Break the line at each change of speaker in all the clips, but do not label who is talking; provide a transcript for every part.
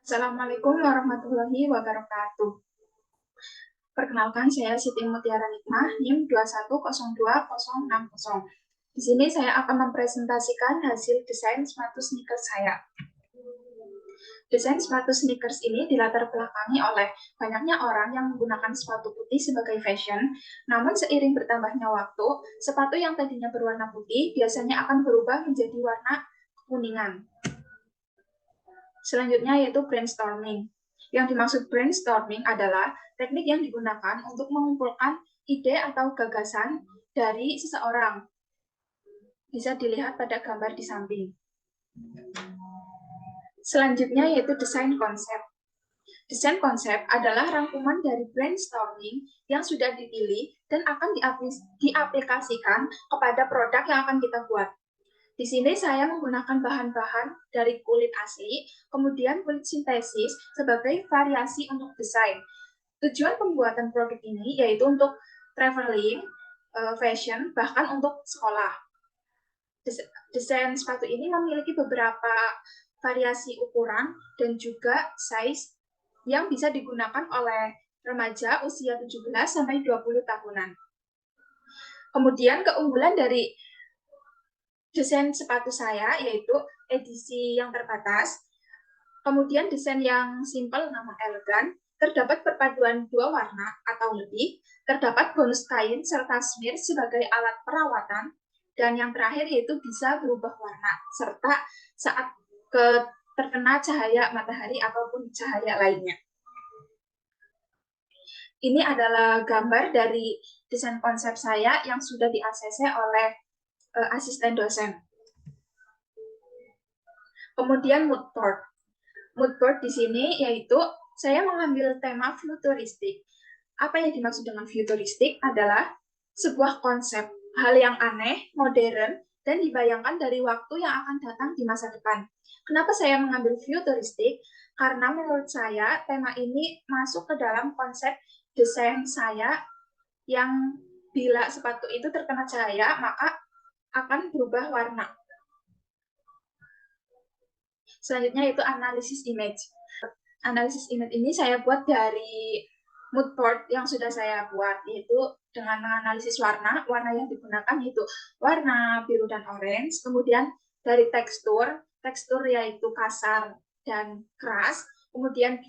Assalamualaikum warahmatullahi wabarakatuh. Perkenalkan, saya Siti Mutiara Nikmah, NIM 2102060. Di sini saya akan mempresentasikan hasil desain sepatu sneakers saya. Desain sepatu sneakers ini dilatar belakangi oleh banyaknya orang yang menggunakan sepatu putih sebagai fashion, namun seiring bertambahnya waktu, sepatu yang tadinya berwarna putih biasanya akan berubah menjadi warna kekuningan. Selanjutnya yaitu brainstorming. Yang dimaksud brainstorming adalah teknik yang digunakan untuk mengumpulkan ide atau gagasan dari seseorang. Bisa dilihat pada gambar di samping. Selanjutnya yaitu desain konsep. Desain konsep adalah rangkuman dari brainstorming yang sudah dipilih dan akan diaplikasikan kepada produk yang akan kita buat. Di sini saya menggunakan bahan-bahan dari kulit asli, kemudian kulit sintesis sebagai variasi untuk desain. Tujuan pembuatan produk ini yaitu untuk traveling, fashion, bahkan untuk sekolah. Desain sepatu ini memiliki beberapa variasi ukuran dan juga size yang bisa digunakan oleh remaja usia 17-20 tahunan. Kemudian keunggulan dari desain sepatu saya yaitu edisi yang terbatas, kemudian desain yang simple namun elegan, terdapat perpaduan dua warna atau lebih, terdapat bonus kain serta smear sebagai alat perawatan, dan yang terakhir yaitu bisa berubah warna serta saat terkena cahaya matahari ataupun cahaya lainnya. Ini adalah gambar dari desain konsep saya yang sudah di-ACC oleh asisten dosen. Kemudian mood board. Mood board di sini yaitu saya mengambil tema futuristik. Apa yang dimaksud dengan futuristik adalah sebuah konsep hal yang aneh, modern, dan dibayangkan dari waktu yang akan datang di masa depan. Kenapa saya mengambil futuristik? Karena menurut saya tema ini masuk ke dalam konsep desain saya yang bila sepatu itu terkena cahaya, maka akan berubah warna. Selanjutnya itu analisis image. Analisis image ini saya buat dari mood board yang sudah saya buat, yaitu dengan menganalisis warna yang digunakan yaitu warna biru dan orange, kemudian dari tekstur yaitu kasar dan keras, kemudian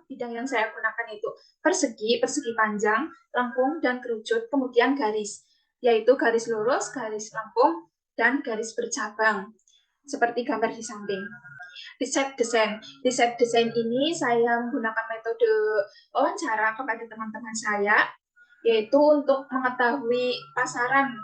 bidang yang saya gunakan itu persegi panjang, lengkung, dan kerucut, kemudian garis, yaitu garis lurus, garis lengkung, dan garis bercabang, seperti gambar di samping. Riset desain ini saya menggunakan metode wawancara kepada teman-teman saya, yaitu untuk mengetahui pasaran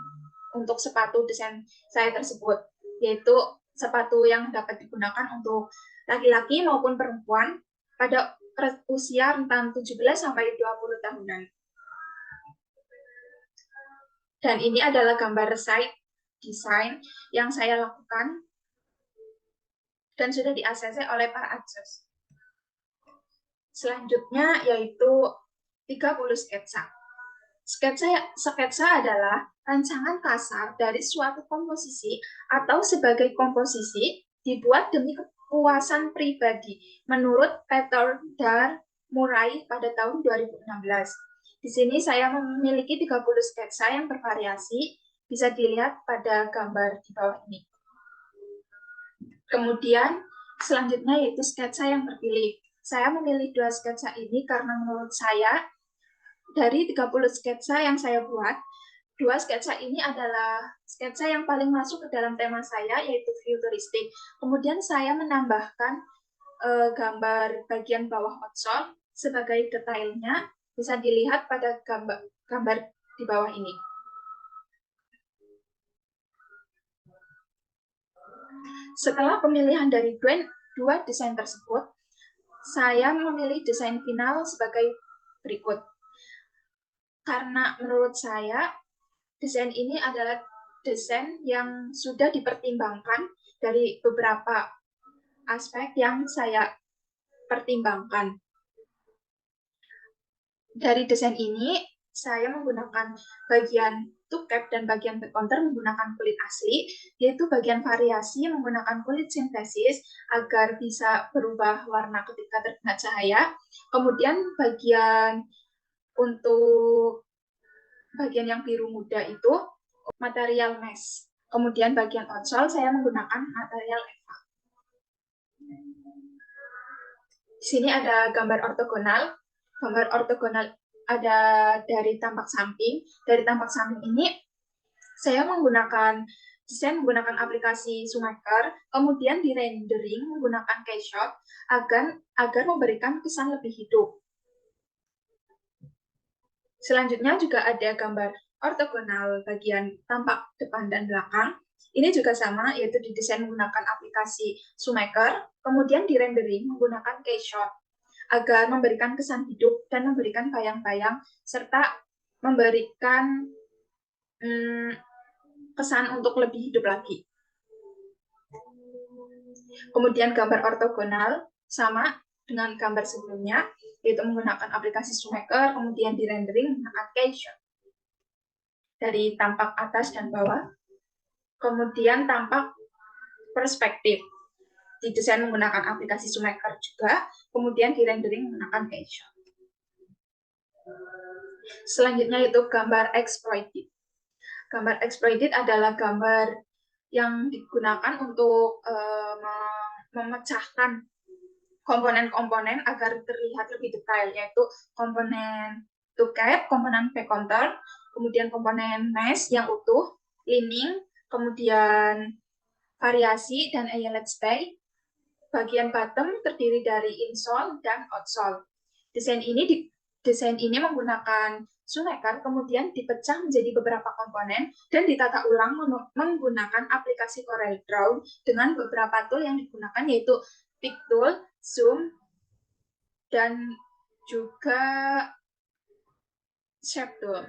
untuk sepatu desain saya tersebut, yaitu sepatu yang dapat digunakan untuk laki-laki maupun perempuan pada usia rentang 17-20 tahunan. Dan ini adalah gambar site desain yang saya lakukan dan sudah di-ACC oleh para akses. Selanjutnya yaitu 30 sketsa. Sketsa adalah rancangan kasar dari suatu komposisi atau sebagai komposisi dibuat demi kepuasan pribadi menurut Peter Dar Murray pada tahun 2016. Di sini saya memiliki 30 sketsa yang bervariasi, bisa dilihat pada gambar di bawah ini. Kemudian selanjutnya yaitu sketsa yang terpilih. Saya memilih dua sketsa ini karena menurut saya dari 30 sketsa yang saya buat, dua sketsa ini adalah sketsa yang paling masuk ke dalam tema saya, yaitu futuristik. Kemudian saya menambahkan gambar bagian bawah outsole sebagai detailnya, bisa dilihat pada gambar di bawah ini. Setelah pemilihan dari dua desain tersebut, saya memilih desain final sebagai berikut. Karena menurut saya, desain ini adalah desain yang sudah dipertimbangkan dari beberapa aspek yang saya pertimbangkan. Dari desain ini, saya menggunakan bagian tube cap dan bagian back counter menggunakan kulit asli, yaitu bagian variasi menggunakan kulit sintesis agar bisa berubah warna ketika terkena cahaya. Kemudian untuk bagian yang biru muda itu material mesh. Kemudian bagian outsole saya menggunakan material EVA. Di sini ada gambar ortogonal. Gambar ortogonal ada dari tampak samping. Dari tampak samping ini saya desain menggunakan aplikasi Shoemaker, kemudian di rendering menggunakan Keyshot agar memberikan kesan lebih hidup. Selanjutnya juga ada gambar ortogonal bagian tampak depan dan belakang. Ini juga sama, yaitu didesain menggunakan aplikasi Shoemaker, kemudian di rendering menggunakan Keyshot agar memberikan kesan hidup dan memberikan bayang-bayang serta memberikan kesan untuk lebih hidup lagi. Kemudian gambar ortogonal sama dengan gambar sebelumnya, yaitu menggunakan aplikasi Shoemaker, kemudian di rendering menggunakan Keyshot dari tampak atas dan bawah. Kemudian tampak perspektif, didesain menggunakan aplikasi Shoemaker juga, kemudian di rendering menggunakan Keyshot. Selanjutnya itu gambar exploited. Gambar exploited adalah gambar yang digunakan untuk memecahkan komponen-komponen agar terlihat lebih detail, yaitu komponen tube cap, komponen back counter, kemudian komponen mesh yang utuh, lining, kemudian variasi dan eyelet stay. Bagian bottom terdiri dari insole dan outsole. Desain ini menggunakan Shoemaker, kemudian dipecah menjadi beberapa komponen dan ditata ulang menggunakan aplikasi CorelDRAW dengan beberapa tool yang digunakan, yaitu Pick Tool, Zoom, dan juga Shape Tool.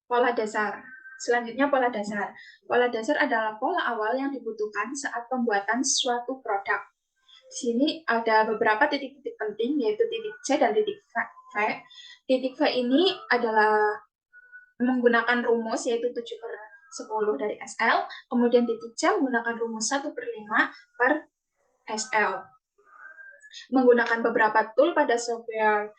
Pola dasar. Selanjutnya pola dasar. Pola dasar adalah pola awal yang dibutuhkan saat pembuatan suatu produk. Di sini ada beberapa titik-titik penting, yaitu titik C dan titik V. Titik V ini adalah menggunakan rumus, yaitu 7/10 dari SL. Kemudian titik C menggunakan rumus 1/5 per SL. Menggunakan beberapa tool pada software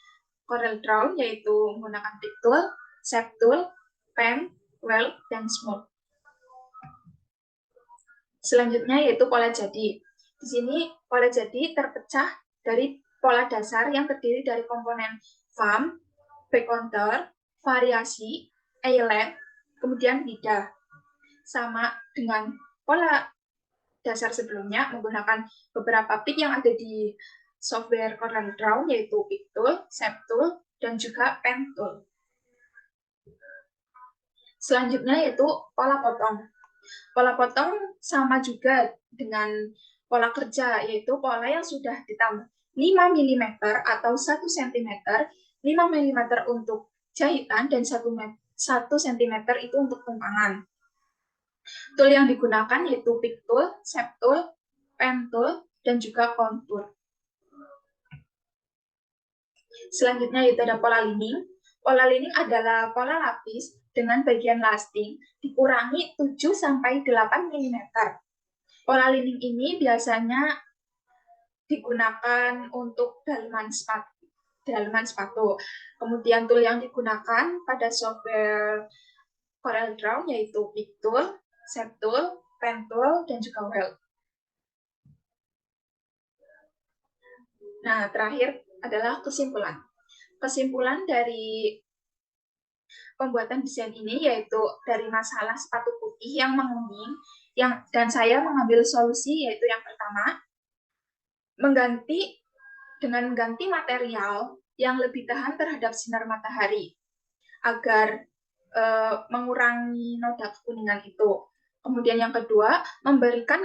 CorelDRAW, yaitu menggunakan Pick Tool, Shape Tool, Pen, Weld, dan Smooth. Selanjutnya yaitu pola jadi. Di sini pola jadi terpecah dari pola dasar yang terdiri dari komponen farm, back counter, variasi, eyelet, kemudian lidah. Sama dengan pola dasar sebelumnya menggunakan beberapa pick yang ada di software CorelDRAW, yaitu Pick Tool, Shape Tool, dan juga Pen Tool. Selanjutnya yaitu pola potong. Pola potong sama juga dengan pola kerja, yaitu pola yang sudah ditambah 5 mm atau 1 cm, 5 mm untuk jahitan, dan 1 cm itu untuk tumpangan. Tool yang digunakan yaitu Pick Tool, Shape Tool, Pen Tool, dan juga Contour. Selanjutnya yaitu ada pola lining. Pola lining adalah pola lapis dengan bagian lasting dikurangi 7-8 mm. Pola lining ini biasanya digunakan untuk dalaman sepatu. Kemudian tool yang digunakan pada software CorelDRAW yaitu Pick Tool, Shape Tool, Pen Tool, dan juga Weld. Nah, terakhir adalah kesimpulan. Kesimpulan dari pembuatan desain ini yaitu dari masalah sepatu putih yang menguning, dan saya mengambil solusi, yaitu yang pertama, mengganti material yang lebih tahan terhadap sinar matahari agar mengurangi noda kekuningan itu. Kemudian yang kedua, memberikan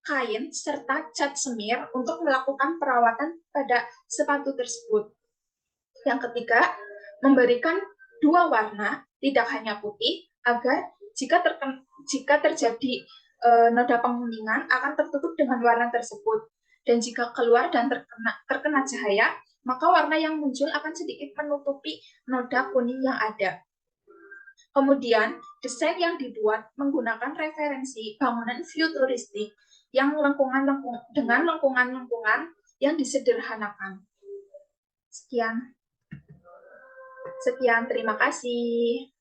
kain serta cat semir untuk melakukan perawatan pada sepatu tersebut. Yang ketiga, memberikan 2 warna, tidak hanya putih, agar jika terjadi noda penguningan akan tertutup dengan warna tersebut. Dan jika keluar dan terkena cahaya, maka warna yang muncul akan sedikit menutupi noda kuning yang ada. Kemudian, desain yang dibuat menggunakan referensi bangunan futuristik yang dengan lengkungan-lengkungan yang disederhanakan. Sekian, terima kasih.